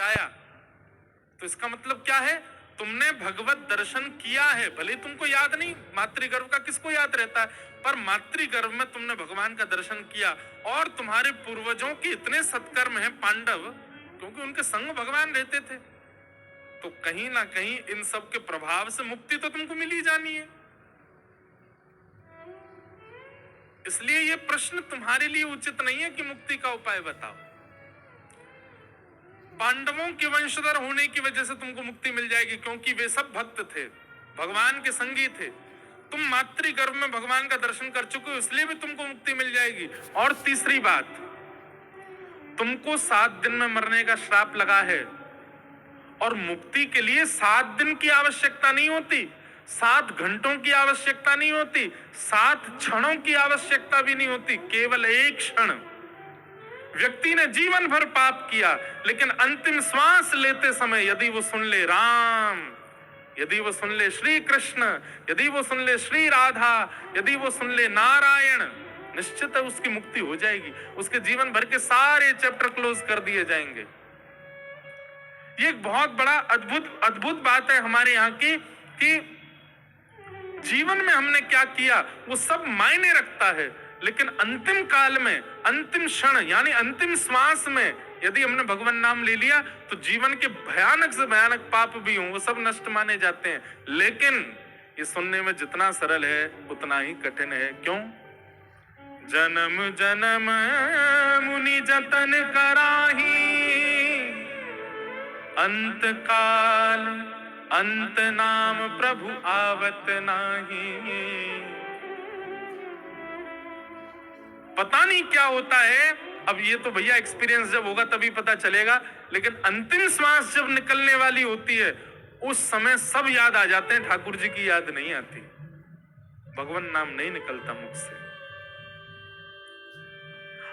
चाया, तो इसका मतलब क्या है? तुमने भगवत दर्शन किया है, भले तुमको याद नहीं, मातृगर्भ का किसको याद रहता है, पर मातृगर्भ में तुमने भगवान का दर्शन किया। और तुम्हारे पूर्वजों के इतने सत्कर्म हैं पांडव, क्योंकि उनके संग भगवान रहते थे, तो कहीं ना कहीं इन सब के प्रभाव से मुक्ति तो तुमको मिल ही जानी है। इसलिए ये प्रश्न तुम्हारे लिए उचित नहीं है कि मुक्ति का उपाय बताओ। पांडवों के वंशधर होने की वजह से तुमको मुक्ति मिल जाएगी, क्योंकि वे सब भक्त थे, भगवान के संगी थे। तुम मातृगर्भ में भगवान का दर्शन कर चुके हो, इसलिए भी तुमको मुक्ति मिल जाएगी। और तीसरी बात, तुमको 7 दिन में मरने का श्राप लगा है, और मुक्ति के लिए 7 दिन की आवश्यकता नहीं होती, 7 घंटों की आवश्यकता नहीं होती, 7 क्षणों की आवश्यकता भी नहीं होती, केवल एक क्षण। व्यक्ति ने जीवन भर पाप किया, लेकिन अंतिम श्वास लेते समय यदि वो सुन ले राम, यदि वो सुन ले श्री कृष्ण, यदि वो सुन ले श्री राधा, यदि वो सुन ले नारायण, निश्चित है उसकी मुक्ति हो जाएगी। उसके जीवन भर के सारे चैप्टर क्लोज कर दिए जाएंगे। ये एक बहुत बड़ा अद्भुत बात है हमारे यहाँ की, कि जीवन में हमने क्या किया वो सब मायने रखता है, लेकिन अंतिम काल में, अंतिम क्षण यानी अंतिम श्वास में यदि हमने भगवान नाम ले लिया, तो जीवन के भयानक से भयानक पाप भी हों वो सब नष्ट माने जाते हैं। लेकिन ये सुनने में जितना सरल है उतना ही कठिन है। क्यों? जन्म जन्म मुनि जतन कराही, अंत काल अंत नाम प्रभु आवत नाही। पता नहीं क्या होता है, अब ये तो भैया एक्सपीरियंस जब होगा तभी पता चलेगा, लेकिन अंतिम श्वास जब निकलने वाली होती है उस समय सब याद आ जाते हैं, ठाकुर जी की याद नहीं आती, भगवान नाम नहीं निकलता मुख से।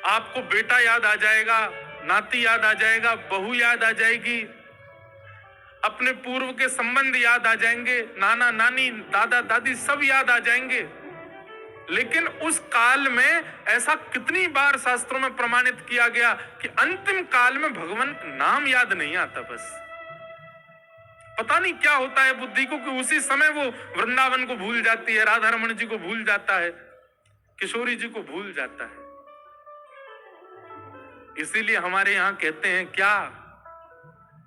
आपको बेटा याद आ जाएगा, नाती याद आ जाएगा, बहू याद आ जाएगी, अपने पूर्व के संबंध याद आ जाएंगे, नाना नानी दादा दादी सब याद आ जाएंगे। लेकिन उस काल में ऐसा कितनी बार शास्त्रों में प्रमाणित किया गया कि अंतिम काल में भगवान नाम याद नहीं आता, बस पता नहीं क्या होता है बुद्धि को कि उसी समय वो वृंदावन को भूल जाती है, राधा रमन जी को भूल जाता है, किशोरी जी को भूल जाता है। इसीलिए हमारे यहां कहते हैं क्या,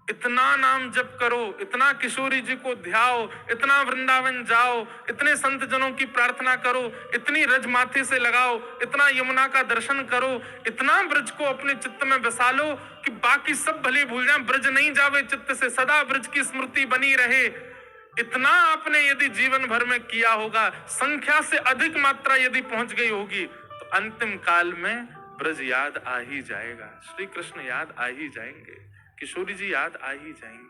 इतना नाम जप करो, इतना किशोरी जी को ध्याओ, इतना वृंदावन जाओ, इतने संत जनों की प्रार्थना करो, इतनी रज माथे से लगाओ, इतना यमुना का दर्शन करो, इतना ब्रज को अपने चित्त में बसा लो कि बाकी सब भले भूल जाएं, ब्रज नहीं जावे चित्त से, सदा ब्रज की स्मृति बनी रहे। इतना आपने यदि जीवन भर में किया होगा, संख्या से अधिक मात्रा यदि पहुंच गई होगी, तो अंतिम काल में ब्रज याद आ ही जाएगा, श्री कृष्ण याद आ ही जाएंगे, किशोरी जी याद आ ही जाएंगे।